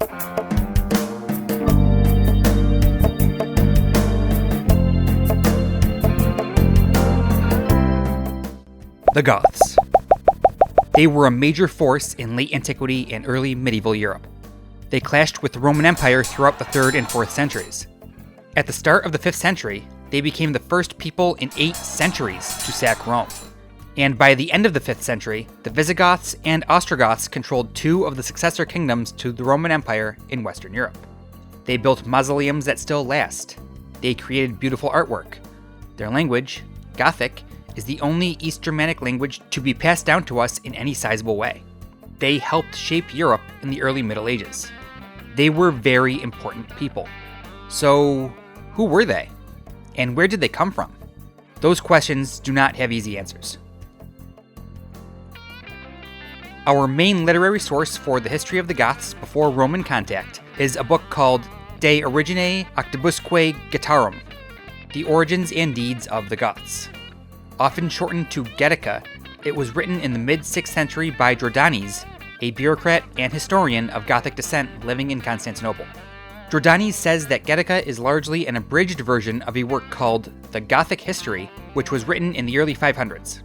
The Goths. They were a major force in late antiquity and early medieval Europe. They clashed with the Roman Empire throughout the 3rd and 4th centuries. At the start of the 5th century, they became the first people in 8 centuries to sack Rome. And by the end of the 5th century, the Visigoths and Ostrogoths controlled 2 of the successor kingdoms to the Roman Empire in Western Europe. They built mausoleums that still last. They created beautiful artwork. Their language, Gothic, is the only East Germanic language to be passed down to us in any sizable way. They helped shape Europe in the early Middle Ages. They were very important people. So, who were they? And where did they come from? Those questions do not have easy answers. Our main literary source for the history of the Goths before Roman contact is a book called De Origine Octobusque Gotharum, The Origins and Deeds of the Goths. Often shortened to Getica, it was written in the mid-6th century by Jordanes, a bureaucrat and historian of Gothic descent living in Constantinople. Jordanes says that Getica is largely an abridged version of a work called The Gothic History, which was written in the early 500s.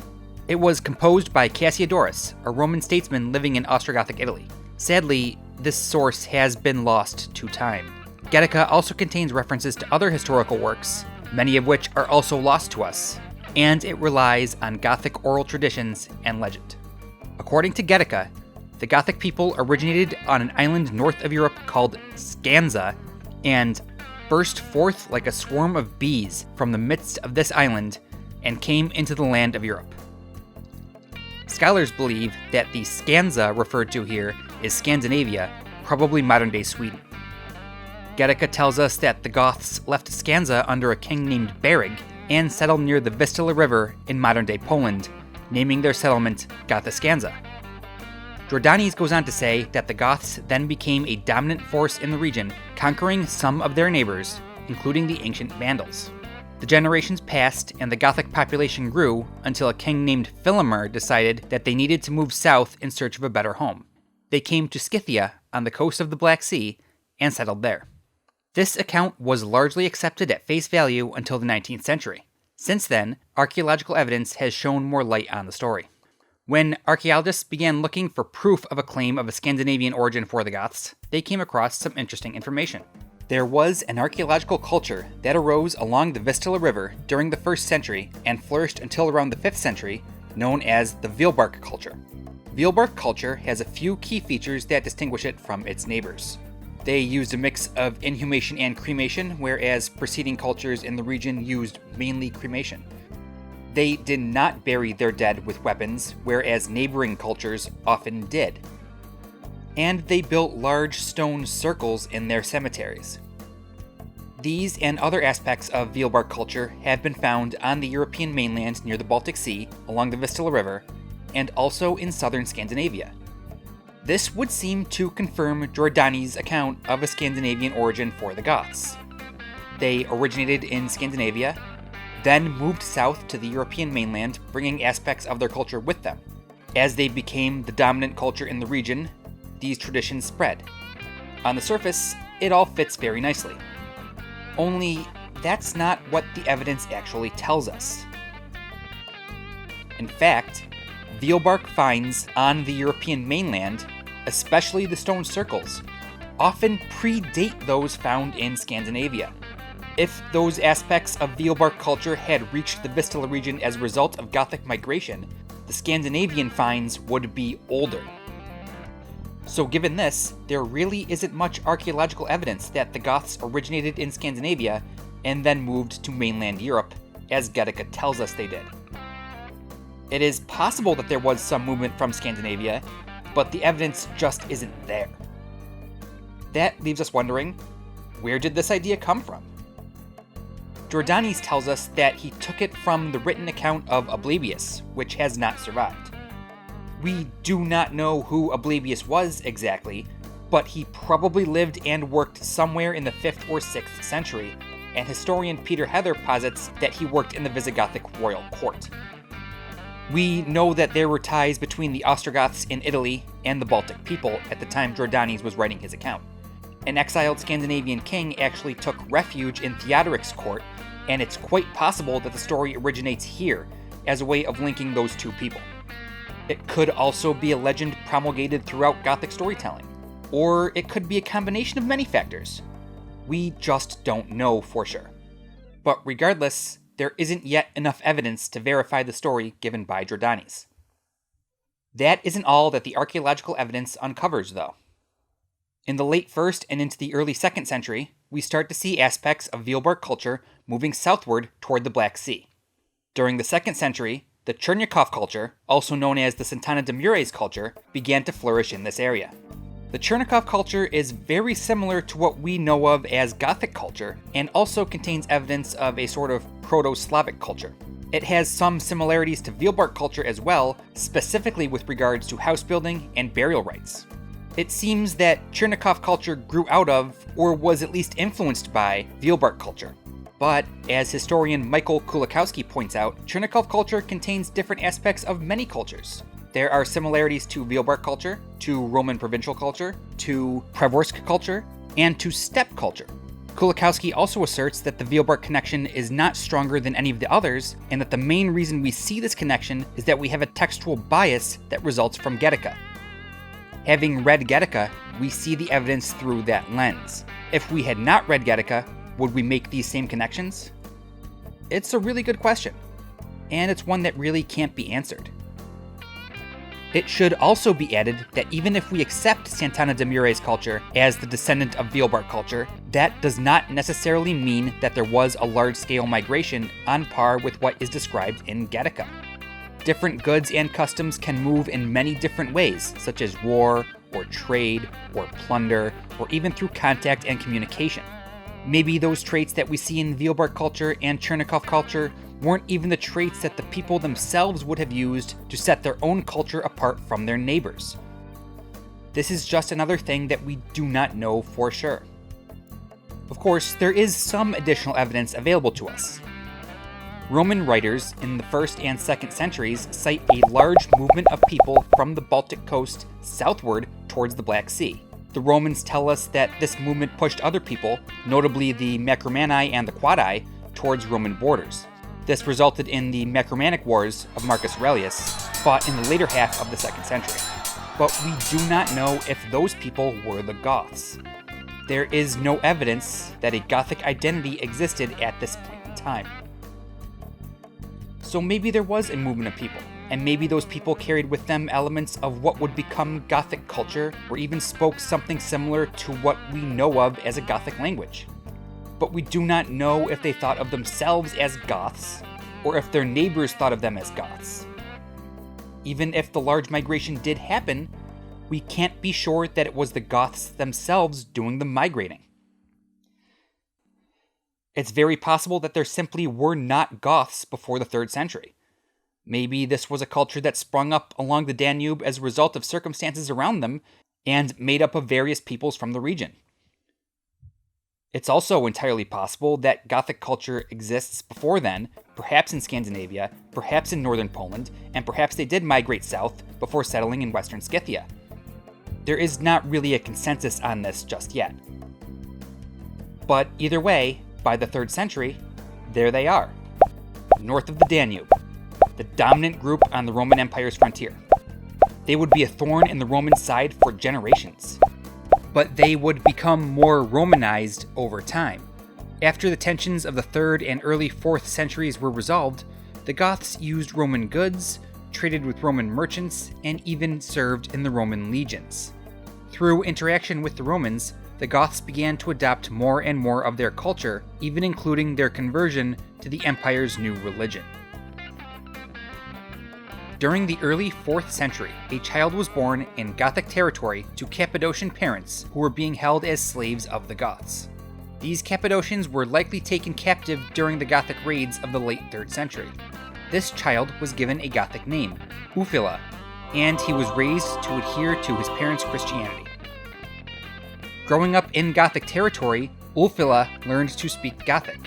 It was composed by Cassiodorus, a Roman statesman living in Ostrogothic Italy. Sadly, this source has been lost to time. Getica also contains references to other historical works, many of which are also lost to us, and it relies on Gothic oral traditions and legend. According to Getica, the Gothic people originated on an island north of Europe called Scanza, and burst forth like a swarm of bees from the midst of this island and came into the land of Europe. Scholars believe that the Scanza referred to here is Scandinavia, probably modern-day Sweden. Getica tells us that the Goths left Scanza under a king named Berig and settled near the Vistula River in modern-day Poland, naming their settlement Gothiscanza. Jordanes goes on to say that the Goths then became a dominant force in the region, conquering some of their neighbors, including the ancient Vandals. The generations passed and the Gothic population grew until a king named Philomer decided that they needed to move south in search of a better home. They came to Scythia on the coast of the Black Sea and settled there. This account was largely accepted at face value until the 19th century. Since then, archaeological evidence has shown more light on the story. When archaeologists began looking for proof of a claim of a Scandinavian origin for the Goths, they came across some interesting information. There was an archaeological culture that arose along the Vistula River during the 1st century and flourished until around the 5th century, known as the Veilbark culture. Veilbark culture has a few key features that distinguish it from its neighbors. They used a mix of inhumation and cremation, whereas preceding cultures in the region used mainly cremation. They did not bury their dead with weapons, whereas neighboring cultures often did. And they built large stone circles in their cemeteries. These and other aspects of Veilbark culture have been found on the European mainland near the Baltic Sea, along the Vistula River, and also in southern Scandinavia. This would seem to confirm Jordanes' account of a Scandinavian origin for the Goths. They originated in Scandinavia, then moved south to the European mainland, bringing aspects of their culture with them. As they became the dominant culture in the region, these traditions spread. On the surface, it all fits very nicely. Only, that's not what the evidence actually tells us. In fact, Veilbark finds on the European mainland, especially the stone circles, often predate those found in Scandinavia. If those aspects of Veilbark culture had reached the Vistula region as a result of Gothic migration, the Scandinavian finds would be older. So given this, there really isn't much archaeological evidence that the Goths originated in Scandinavia and then moved to mainland Europe, as Getica tells us they did. It is possible that there was some movement from Scandinavia, but the evidence just isn't there. That leaves us wondering, where did this idea come from? Jordanes tells us that he took it from the written account of Ablabius, which has not survived. We do not know who Ablabius was exactly, but he probably lived and worked somewhere in the 5th or 6th century, and historian Peter Heather posits that he worked in the Visigothic royal court. We know that there were ties between the Ostrogoths in Italy and the Baltic people at the time Jordanes was writing his account. An exiled Scandinavian king actually took refuge in Theodoric's court, and it's quite possible that the story originates here as a way of linking those two people. It could also be a legend promulgated throughout Gothic storytelling, or it could be a combination of many factors. We just don't know for sure. But regardless, there isn't yet enough evidence to verify the story given by Jordanes. That isn't all that the archaeological evidence uncovers, though. In the late 1st and into the early 2nd century, we start to see aspects of Vielbark culture moving southward toward the Black Sea. During the 2nd century, the Chernikov culture, also known as the Santana de Mures culture, began to flourish in this area. The Chernikov culture is very similar to what we know of as Gothic culture, and also contains evidence of a sort of Proto-Slavic culture. It has some similarities to Vielbark culture as well, specifically with regards to house building and burial rites. It seems that Chernikov culture grew out of, or was at least influenced by, Vielbark culture. But, as historian Michael Kulikowski points out, Chernikov culture contains different aspects of many cultures. There are similarities to Vielbark culture, to Roman provincial culture, to Pravorsky culture, and to steppe culture. Kulikowski also asserts that the Vielbark connection is not stronger than any of the others, and that the main reason we see this connection is that we have a textual bias that results from Getica. Having read Getica, we see the evidence through that lens. If we had not read Getica, would we make these same connections? It's a really good question, and it's one that really can't be answered. It should also be added that even if we accept Santana de Mures culture as the descendant of Vielbark culture, that does not necessarily mean that there was a large-scale migration on par with what is described in Getica. Different goods and customs can move in many different ways, such as war, or trade, or plunder, or even through contact and communication. Maybe those traits that we see in Vielbark culture and Chernikov culture weren't even the traits that the people themselves would have used to set their own culture apart from their neighbors. This is just another thing that we do not know for sure. Of course, there is some additional evidence available to us. Roman writers in the 1st and 2nd centuries cite a large movement of people from the Baltic coast southward towards the Black Sea. The Romans tell us that this movement pushed other people, notably the Marcomanni and the Quadi, towards Roman borders. This resulted in the Marcomannic Wars of Marcus Aurelius, fought in the later half of the 2nd century. But we do not know if those people were the Goths. There is no evidence that a Gothic identity existed at this point in time. So maybe there was a movement of people, and maybe those people carried with them elements of what would become Gothic culture, or even spoke something similar to what we know of as a Gothic language. But we do not know if they thought of themselves as Goths, or if their neighbors thought of them as Goths. Even if the large migration did happen, we can't be sure that it was the Goths themselves doing the migrating. It's very possible that there simply were not Goths before the 3rd century. Maybe this was a culture that sprung up along the Danube as a result of circumstances around them, and made up of various peoples from the region. It's also entirely possible that Gothic culture exists before then, perhaps in Scandinavia, perhaps in northern Poland, and perhaps they did migrate south before settling in western Scythia. There is not really a consensus on this just yet. But either way, by the 3rd century, there they are, north of the Danube, the dominant group on the Roman Empire's frontier. They would be a thorn in the Roman side for generations. But they would become more Romanized over time. After the tensions of the 3rd and early 4th centuries were resolved, the Goths used Roman goods, traded with Roman merchants, and even served in the Roman legions. Through interaction with the Romans, the Goths began to adopt more and more of their culture, even including their conversion to the empire's new religion. During the early 4th century, a child was born in Gothic territory to Cappadocian parents who were being held as slaves of the Goths. These Cappadocians were likely taken captive during the Gothic raids of the late 3rd century. This child was given a Gothic name, Ulfila, and he was raised to adhere to his parents' Christianity. Growing up in Gothic territory, Ulfila learned to speak Gothic.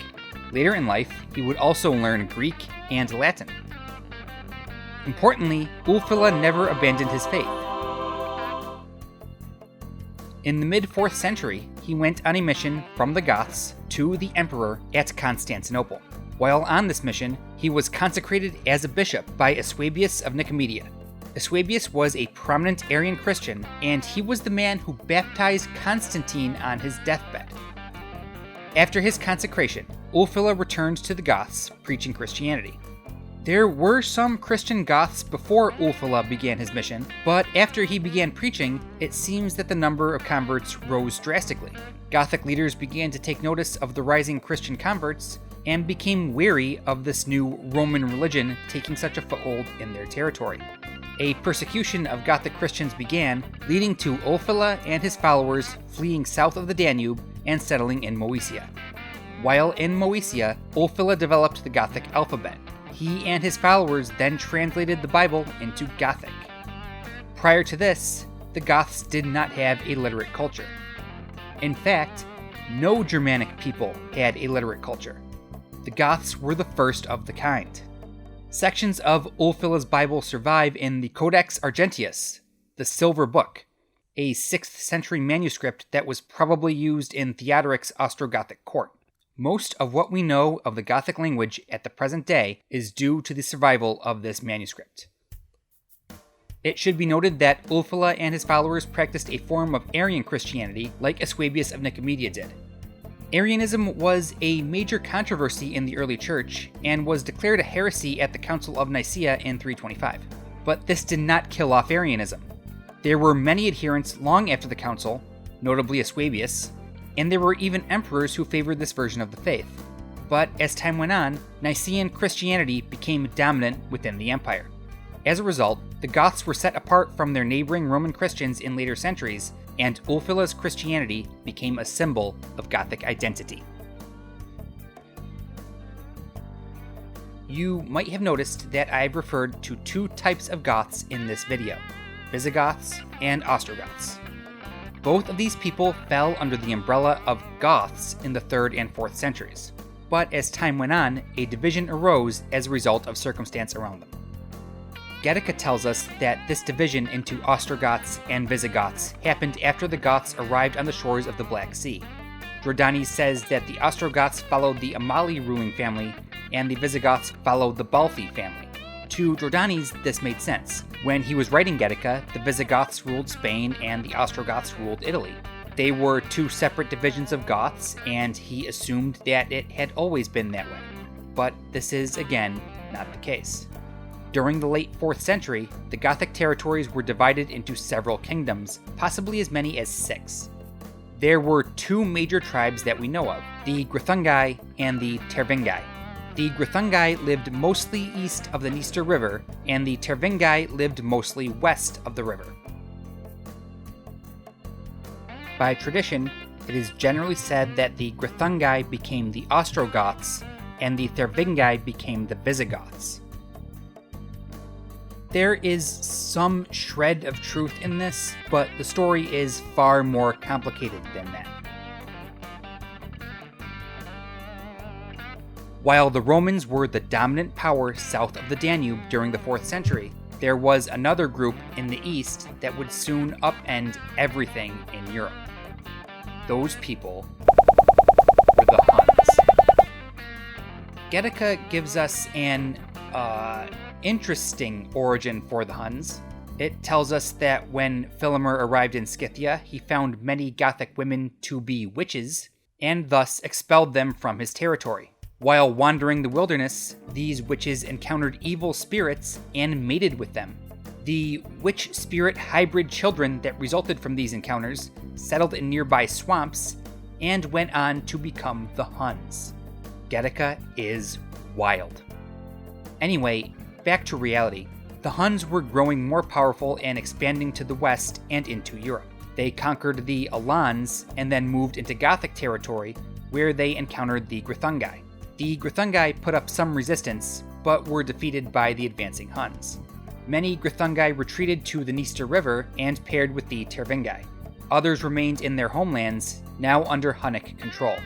Later in life, he would also learn Greek and Latin. Importantly, Ulfila never abandoned his faith. In the mid-4th century, he went on a mission from the Goths to the emperor at Constantinople. While on this mission, he was consecrated as a bishop by Eusebius of Nicomedia. Eusebius was a prominent Arian Christian, and he was the man who baptized Constantine on his deathbed. After his consecration, Ulfila returned to the Goths, preaching Christianity. There were some Christian Goths before Ulfila began his mission, but after he began preaching, it seems that the number of converts rose drastically. Gothic leaders began to take notice of the rising Christian converts and became wary of this new Roman religion taking such a foothold in their territory. A persecution of Gothic Christians began, leading to Ulfila and his followers fleeing south of the Danube and settling in Moesia. While in Moesia, Ulfila developed the Gothic alphabet. He and his followers then translated the Bible into Gothic. Prior to this, the Goths did not have a literate culture. In fact, no Germanic people had a literate culture. The Goths were the first of the kind. Sections of Ulfila's Bible survive in the Codex Argenteus, the Silver Book, a 6th century manuscript that was probably used in Theodoric's Ostrogothic court. Most of what we know of the Gothic language at the present day is due to the survival of this manuscript. It should be noted that Ulfila and his followers practiced a form of Arian Christianity like Eusebius of Nicomedia did. Arianism was a major controversy in the early church and was declared a heresy at the Council of Nicaea in 325. But this did not kill off Arianism. There were many adherents long after the council, notably Eusebius, and there were even emperors who favored this version of the faith. But as time went on, Nicene Christianity became dominant within the empire. As a result, the Goths were set apart from their neighboring Roman Christians in later centuries, and Ulfila's Christianity became a symbol of Gothic identity. You might have noticed that I've referred to two types of Goths in this video, Visigoths and Ostrogoths. Both of these people fell under the umbrella of Goths in the 3rd and 4th centuries, but as time went on, a division arose as a result of circumstance around them. Getica tells us that this division into Ostrogoths and Visigoths happened after the Goths arrived on the shores of the Black Sea. Jordanes says that the Ostrogoths followed the Amali ruling family, and the Visigoths followed the Balfi family. To Jordanes, this made sense. When he was writing Getica, the Visigoths ruled Spain and the Ostrogoths ruled Italy. They were two separate divisions of Goths, and he assumed that it had always been that way. But this is, again, not the case. During the late 4th century, the Gothic territories were divided into several kingdoms, possibly as many as 6. There were two major tribes that we know of, the Greuthungi and the Tervingi. The Greuthungi lived mostly east of the Dniester River, and the Tervingi lived mostly west of the river. By tradition, it is generally said that the Greuthungi became the Ostrogoths, and the Tervingi became the Visigoths. There is some shred of truth in this, but the story is far more complicated than that. While the Romans were the dominant power south of the Danube during the 4th century, there was another group in the east that would soon upend everything in Europe. Those people were the Huns. Getica gives us an interesting origin for the Huns. It tells us that when Philomer arrived in Scythia, he found many Gothic women to be witches, and thus expelled them from his territory. While wandering the wilderness, these witches encountered evil spirits and mated with them. The witch-spirit hybrid children that resulted from these encounters settled in nearby swamps and went on to become the Huns. Getica is wild. Anyway, back to reality. The Huns were growing more powerful and expanding to the west and into Europe. They conquered the Alans and then moved into Gothic territory, where they encountered the Greuthungi. The Greuthungi put up some resistance, but were defeated by the advancing Huns. Many Greuthungi retreated to the Dniester River and paired with the Tervingi. Others remained in their homelands, now under Hunnic control.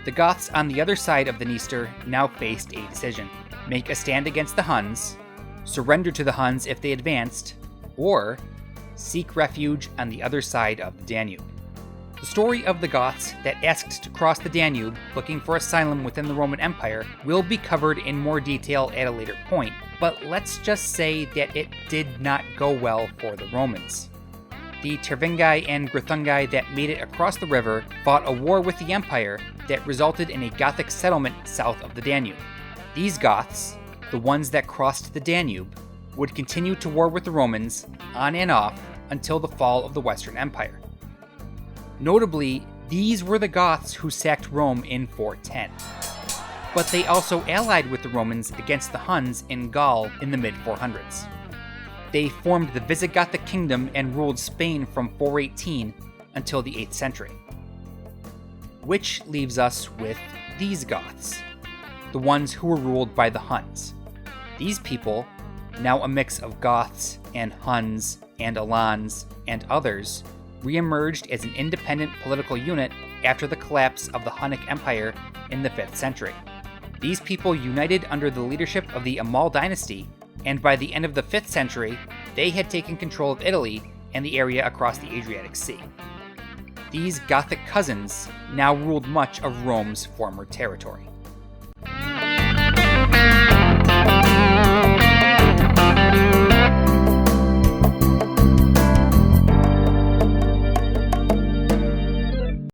The Goths on the other side of the Dniester now faced a decision: make a stand against the Huns, surrender to the Huns if they advanced, or seek refuge on the other side of the Danube. The story of the Goths that asked to cross the Danube looking for asylum within the Roman Empire will be covered in more detail at a later point, but let's just say that it did not go well for the Romans. The Tervingi and Greuthungi that made it across the river fought a war with the Empire that resulted in a Gothic settlement south of the Danube. These Goths, the ones that crossed the Danube, would continue to war with the Romans on and off until the fall of the Western Empire. Notably, these were the Goths who sacked Rome in 410. But they also allied with the Romans against the Huns in Gaul in the mid-400s. They formed the Visigothic kingdom and ruled Spain from 418 until the 8th century. Which leaves us with these Goths, the ones who were ruled by the Huns. These people, now a mix of Goths and Huns and Alans and others, re-emerged as an independent political unit after the collapse of the Hunnic Empire in the 5th century. These people united under the leadership of the Amal dynasty, and by the end of the 5th century, they had taken control of Italy and the area across the Adriatic Sea. These Gothic cousins now ruled much of Rome's former territory.